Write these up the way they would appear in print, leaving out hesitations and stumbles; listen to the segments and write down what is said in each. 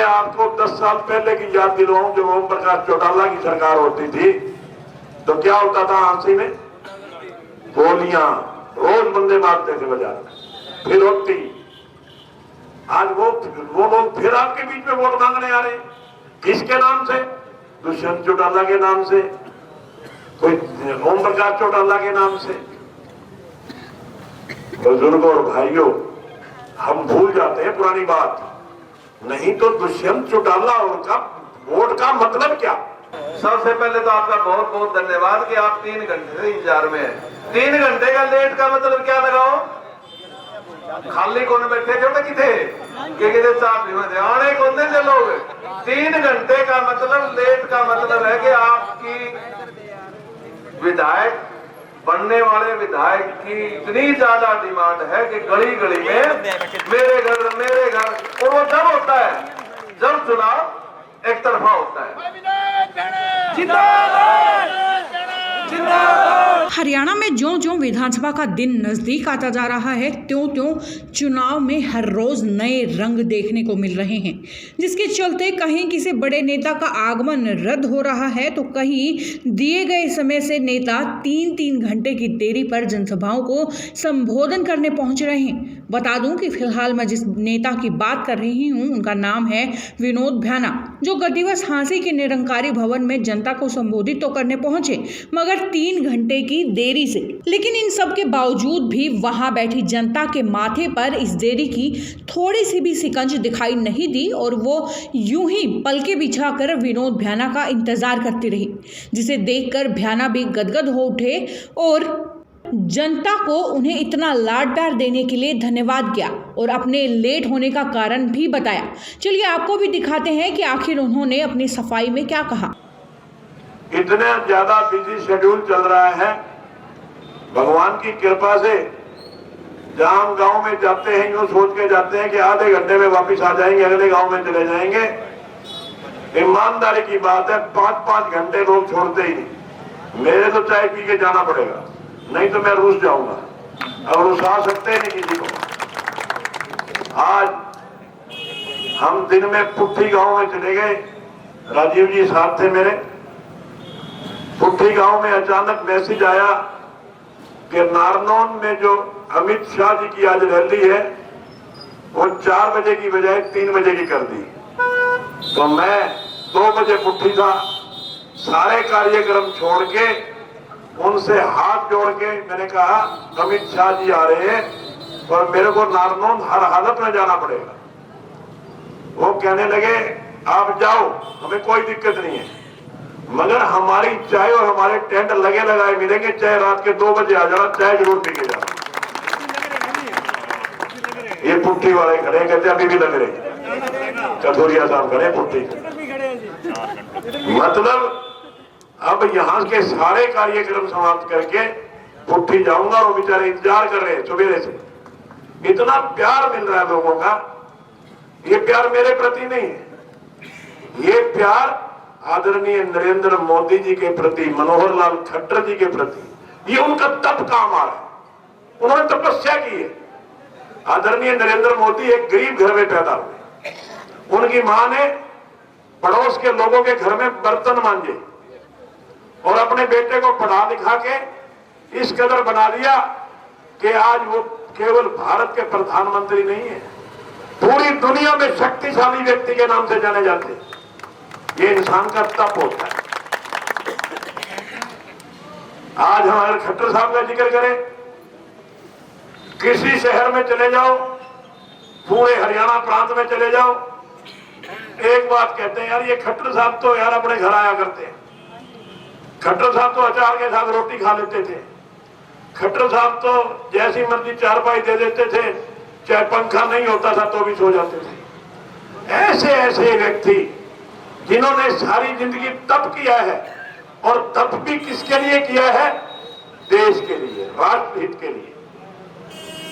आपको 10 साल पहले की याद दिलाऊं, जब ओम प्रकाश चौटाला की सरकार होती थी तो क्या होता था? हांसी में गोलियां रोज बंदे मारते थे बाजार में, फिर होती। आज वो लोग फिर आपके बीच में वोट मांगने आ रहे हैं। किसके नाम से? दुष्यंत चौटाला के नाम से, कोई ओम प्रकाश चौटाला के नाम से। बुजुर्गों और भाइयों, हम भूल जाते हैं पुरानी बात। नहीं तो दुष्यंत चौटाला और का वोट का मतलब क्या? सबसे पहले तो आपका बहुत बहुत धन्यवाद कि आप 3 घंटे से इंतजार में हैं। 3 घंटे का लेट का मतलब क्या लगाओ? खाली कौन बैठे थे किथे चाप नहीं आने कौन से लोग? 3 घंटे का मतलब लेट का मतलब है कि आपकी विधायक बनने वाले विधायक की इतनी ज्यादा डिमांड है कि गली गली में मेरे घर, और वो जब होता है जब चुनाव एक तरफा होता है। हरियाणा में ज्यों-ज्यों विधानसभा का दिन नजदीक आता जा रहा है, त्यों-त्यों चुनाव में हर रोज नए रंग देखने को मिल रहे हैं, जिसके चलते कहीं किसी बड़े नेता का आगमन रद्द हो रहा है तो कहीं दिए गए समय से नेता 3-3 घंटे की देरी पर जनसभाओं को संबोधन करने पहुंच रहे हैं। बता दूं कि फिलहाल मैं जिस नेता की बात कर रही हूं उनका नाम है विनोद भ्याना, जो गत दिवस झांसी के निरंकारी भवन में जनता को संबोधित तो करने पहुंचे मगर 3 घंटे की देरी से। लेकिन इन सब के बावजूद भी वहां बैठी जनता के माथे पर इस देरी की थोड़ी सी भी सिकंज दिखाई नहीं दी और वो यूं ही पलके बिछाकर विनोद भ्याना का इंतजार करती रही, जिसे देखकर भ्याना भी गदगद हो उठे और जनता को उन्हें इतना लाड प्यार देने के लिए धन्यवाद किया और अपने लेट होने का कारण भी बताया। चलिए आपको भी दिखाते हैं कि आखिर उन्होंने अपनी सफाई में क्या कहा। इतने ज्यादा बिजी शेड्यूल चल रहा है, भगवान की कृपा से जहां हम गांव में जाते हैं यूं सोच के जाते हैं कि आधे घंटे में वापस आ जाएंगे, अगले गांव में चले जाएंगे। ईमानदारी की बात है, 5-5 घंटे लोग छोड़ते ही नहीं। मेरे तो चाय पी के जाना पड़ेगा, नहीं तो मैं रूस जाऊंगा, और रुसा सकते नहीं किसी को। आज हम दिन में पुट्ठी गांव में चले गए, राजीव जी साथ थे मेरे। पुट्ठी गांव में अचानक मैसेज आया कि नारनौल में जो अमित शाह जी की आज रैली है वो 4 बजे की बजाय 3 बजे की कर दी। तो मैं 2 बजे पुट्ठी था, सारे कार्यक्रम छोड़ के उनसे हाथ जोड़ के मैंने कहा अमित शाह जी आ रहे हैं और मेरे को नारनौल हर हालत में जाना पड़ेगा। वो कहने लगे आप जाओ, हमें कोई दिक्कत नहीं है, मगर हमारी चाय और हमारे टेंट लगे लगाए मिलेंगे, चाहे रात के 2 बजे आ जाना, चाय जरूर पी के जाना। ये पुट्ठी वाले खड़े कहते अभी भी लग रहे, कथोरिया साहब खड़े पुट्ठी। मतलब अब यहाँ के सारे कार्यक्रम समाप्त करके पुट्ठी जाऊंगा, वो बेचारे इंतजार कर रहे हैं सुबह से। इतना प्यार मिल रहा है लोगों का। ये प्यार मेरे प्रति नहीं है, ये प्यार आदरणीय नरेंद्र मोदी जी के प्रति, मनोहर लाल खट्टर जी के प्रति, ये उनका तप काम आ रहा है। उन्होंने तपस्या की है। आदरणीय नरेंद्र मोदी एक गरीब घर में पैदा हुए, उनकी मां ने पड़ोस के लोगों के घर में बर्तन मांजे और अपने बेटे को पढ़ा लिखा के इस कदर बना दिया कि आज वो केवल भारत के प्रधानमंत्री नहीं है, पूरी दुनिया में शक्तिशाली व्यक्ति के नाम से जाने जाते हैं। ये इंसान का तप होता है। आज हमारे खट्टर साहब का जिक्र करें, किसी शहर में चले जाओ, पूरे हरियाणा प्रांत में चले जाओ, एक बात कहते हैं यार ये खट्टर साहब तो यार अपने घर आया करते हैं। खट्टर साहब तो अचार के साथ रोटी खा लेते थे, खट्टर साहब तो जैसी मर्जी चारपाई दे देते थे, चाहे पंखा नहीं होता था तो भी सो जाते थे। ऐसे ऐसे व्यक्ति जिन्होंने सारी जिंदगी तप किया है, और तप भी किसके लिए किया है? देश के लिए, राष्ट्रहित के लिए।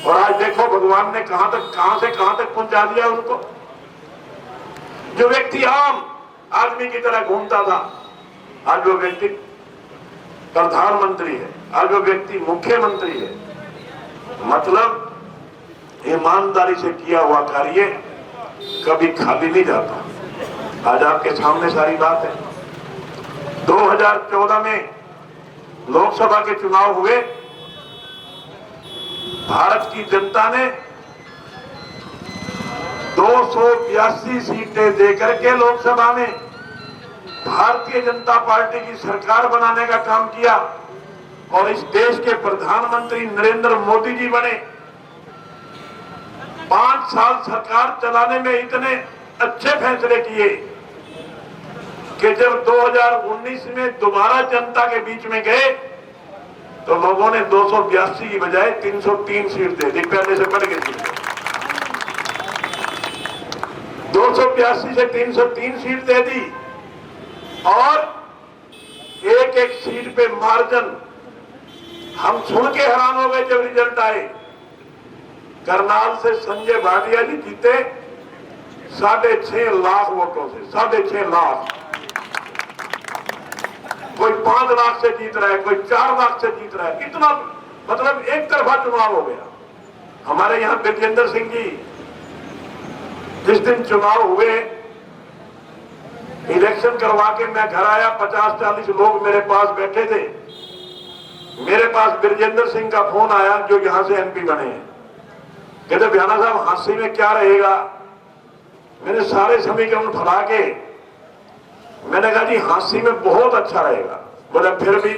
और आज देखो भगवान ने कहां से कहां तक पहुंचा दिया उनको। जो व्यक्ति आम आदमी की तरह घूमता था, आज वो व्यक्ति प्रधानमंत्री है, आज वो व्यक्ति मुख्यमंत्री है। मतलब ईमानदारी से किया हुआ कार्य कभी खाली नहीं जाता। आज आपके सामने सारी बात है। 2014 में लोकसभा के चुनाव हुए, भारत की जनता ने 282 सीटें देकर के लोकसभा में भारतीय जनता पार्टी की सरकार बनाने का काम किया और इस देश के प्रधानमंत्री नरेंद्र मोदी जी बने। 5 साल सरकार चलाने में इतने अच्छे फैसले किए कि जब 2019 में दोबारा जनता के बीच में गए तो लोगों ने 282 की बजाय 303 सीट दे दी, पहले से बढ़ गई। 282 से 303 सीट दे दी और एक एक सीट पे मार्जिन हम सुन के हैरान हो गए जब रिजल्ट आए। करनाल से संजय भाटिया जी जीते 6.5 लाख वोटों से, 6.5 लाख। कोई 5 लाख से जीत रहा है, कोई 4 लाख से जीत रहा है। इतना मतलब एक तरफा चुनाव हो गया। हमारे यहाँ बिरजेंद्र सिंह जी जिस दिन चुनाव हुए, इलेक्शन करवा के मैं घर आया, 50-40 लोग मेरे पास बैठे थे। मेरे पास बिरजेंद्र सिंह का फोन आया जो यहां से एमपी बने हैं। कहते भयाना साहब हांसी में क्या रहेगा। मैंने सारे समीकरण फैला के मैंने कहा जी हांसी में बहुत अच्छा रहेगा। बोले फिर भी।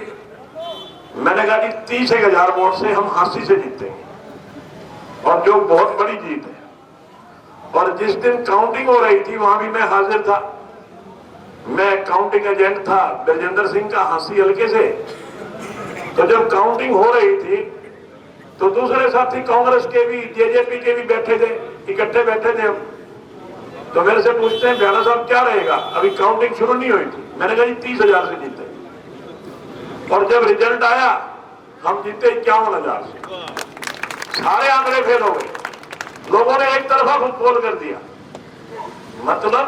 मैंने कहा जी 30,000 वोट से हम हांसी से जीतेंगे और जो बहुत बड़ी जीत है। और जिस दिन काउंटिंग हो रही थी वहां भी मैं हाजिर था। मैं काउंटिंग एजेंट था बिरजेंद्र सिंह का हांसी हल्के से। तो जब काउंटिंग हो रही थी तो दूसरे साथी कांग्रेस के भी, जेजेपी के भी बैठे थे, इकट्ठे बैठे थे हम। तो मेरे से पूछते हैं भयाना साहब क्या रहेगा, अभी काउंटिंग शुरू नहीं हुई थी। मैंने कहा जी 30,000 से जीते। और जब रिजल्ट आया हम जीते 51,000 से। सारे आंकड़े फेल हो गए। लोगों ने एक तरफा फुटबॉल कर दिया। मतलब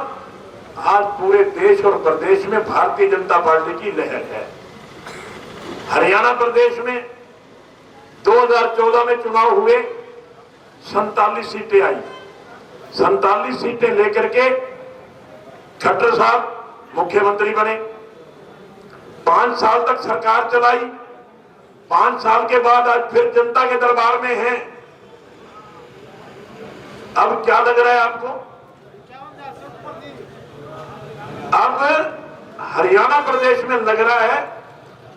आज पूरे देश और प्रदेश में भारतीय जनता पार्टी की लहर है। हरियाणा प्रदेश में 2014 में चुनाव हुए, 47 सीटें आई। 47 सीटें लेकर के खट्टर साहब मुख्यमंत्री बने। 5 साल तक सरकार चलाई। 5 साल के बाद आज फिर जनता के दरबार में हैं। अब क्या लग रहा है आपको? अब हरियाणा प्रदेश में लग रहा है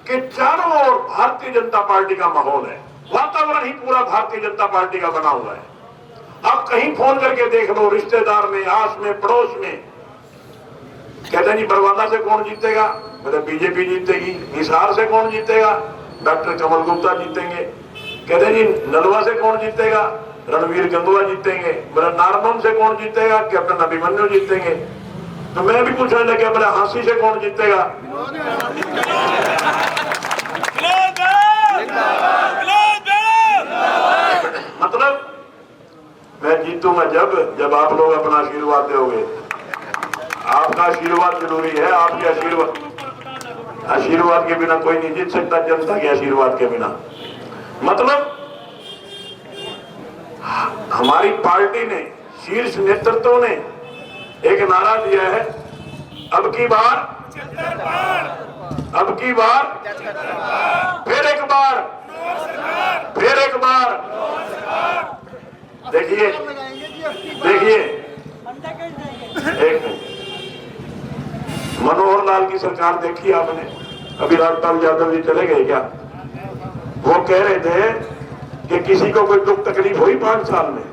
कि चारों ओर भारतीय जनता पार्टी का माहौल है। वातावरण ही पूरा भारतीय जनता पार्टी का बना हुआ है। आप कहीं फोन करके देख लो, रिश्तेदार में, आस में, पड़ोस में, कहते हैं जी बरवाला से कौन जीतेगा? बोले बीजेपी जीतेगी। हिसार से कौन जीतेगा? डॉक्टर कमल गुप्ता जीतेंगे। कहते हैं जी नलवा से कौन जीतेगा? रणवीर गंगवा जीतेंगे। बोले नारनौल से कौन जीतेगा? कैप्टन अभिमन्यु जीतेंगे। तो मैं भी पूछने लगा बोले हांसी से कौन जीतेगा? मतलब मैं जीतूंगा जब आप लोग अपना आशीर्वाद दोगे। आपका आशीर्वाद जरूरी है। आपके आशीर्वाद के बिना कोई नहीं जीत सकता, जनता के आशीर्वाद के बिना। मतलब हमारी पार्टी ने, शीर्ष नेतृत्व ने एक नारा दिया है, अब की बार, फिर एक बार, फिर एक बार। देखिए एक मनोहर लाल की सरकार देखी आपने? अभी राजपाल यादव जी चले गए क्या? वो कह रहे थे कि किसी को कोई दुख तकलीफ हुई 5 साल में,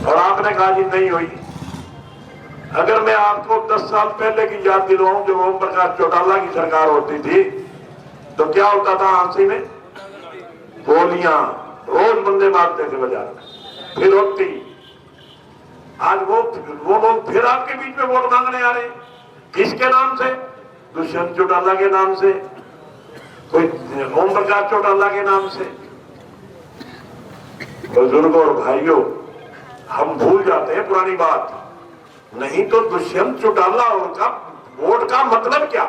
और आपने कहा जी नहीं हुई। अगर मैं आपको 10 साल पहले की याद दिलवाऊं जब ओम प्रकाश चौटाला की सरकार होती थी तो क्या होता था? हांसी में गोलियां रोज बंदे मारते थे बाजार में, फिर होती। आज वो लोग फिर आपके बीच में वोट मांगने आ रहे। किसके नाम से? दुष्यंत चौटाला के नाम से, कोई ओम प्रकाश चौटाला के नाम से। बुजुर्गों और भाइयों, हम भूल जाते हैं पुरानी बात। नहीं तो दुष्यंत चौटाला और उनका वोट का मतलब क्या?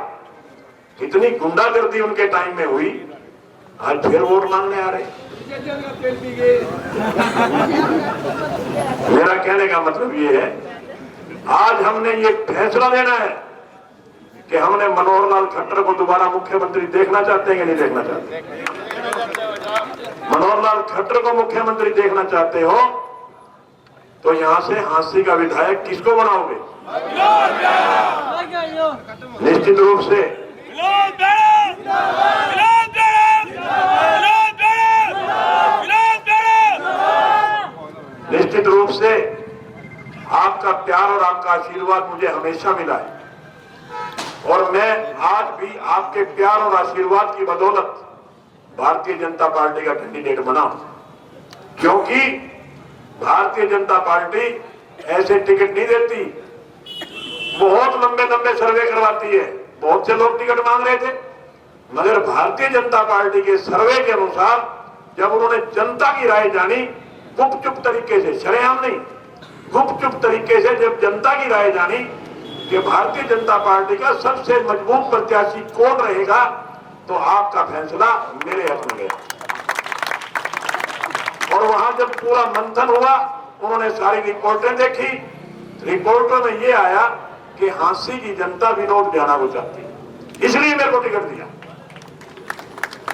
कितनी गुंडागर्दी उनके टाइम में हुई, आज फिर वोट मांगने आ रहे। मेरा कहने का मतलब ये है आज हमने ये फैसला लेना है कि हमने मनोहर लाल खट्टर को दोबारा मुख्यमंत्री देखना चाहते हैं कि नहीं देखना चाहते। मनोहर लाल खट्टर को मुख्यमंत्री देखना चाहते हो तो यहां से हांसी का विधायक किसको बनाओगे? निश्चित रूप से निश्चित रूप से आपका प्यार और आपका आशीर्वाद मुझे हमेशा मिला है और मैं आज भी आपके प्यार और आशीर्वाद की बदौलत भारतीय जनता पार्टी का कैंडिडेट बना, क्योंकि भारतीय जनता पार्टी ऐसे टिकट नहीं देती, बहुत लंबे लंबे सर्वे करवाती है। बहुत से लोग टिकट मांग रहे थे, मगर भारतीय जनता पार्टी के सर्वे के अनुसार जब उन्होंने जनता की राय जानी, गुपचुप तरीके से, शरेआम नहीं, गुपचुप तरीके से जब जनता की राय जानी कि भारतीय जनता पार्टी का सबसे मजबूत प्रत्याशी कौन रहेगा, तो आपका फैसला मेरे हक में गया। और वहां जब पूरा मंथन हुआ, उन्होंने सारी रिपोर्टें देखी, रिपोर्टों में यह आया कि हांसी की जनता विनोद बिहाना को चाहती है, इसलिए मेरे को टिकट दिया।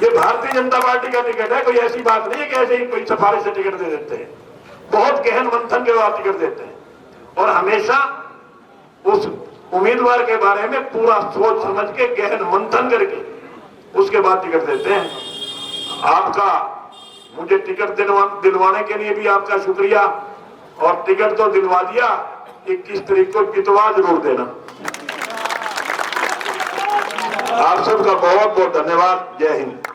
ये भारतीय जनता पार्टी का टिकट है, कोई ऐसी बात नहीं है कि ऐसे ही कोई सिफारिश से टिकट दे देते हैं। बहुत गहन मंथन के बाद टिकट देते हैं और हमेशा उस उम्मीदवार के बारे में पूरा सोच समझ के गहन मंथन करके उसके बाद टिकट देते हैं। आपका मुझे टिकट दिलवाने के लिए भी आपका शुक्रिया, और टिकट तो दिलवा दिया, 21 तारीख को जितवा जरूर देना। आप सबका बहुत बहुत धन्यवाद। जय हिंद।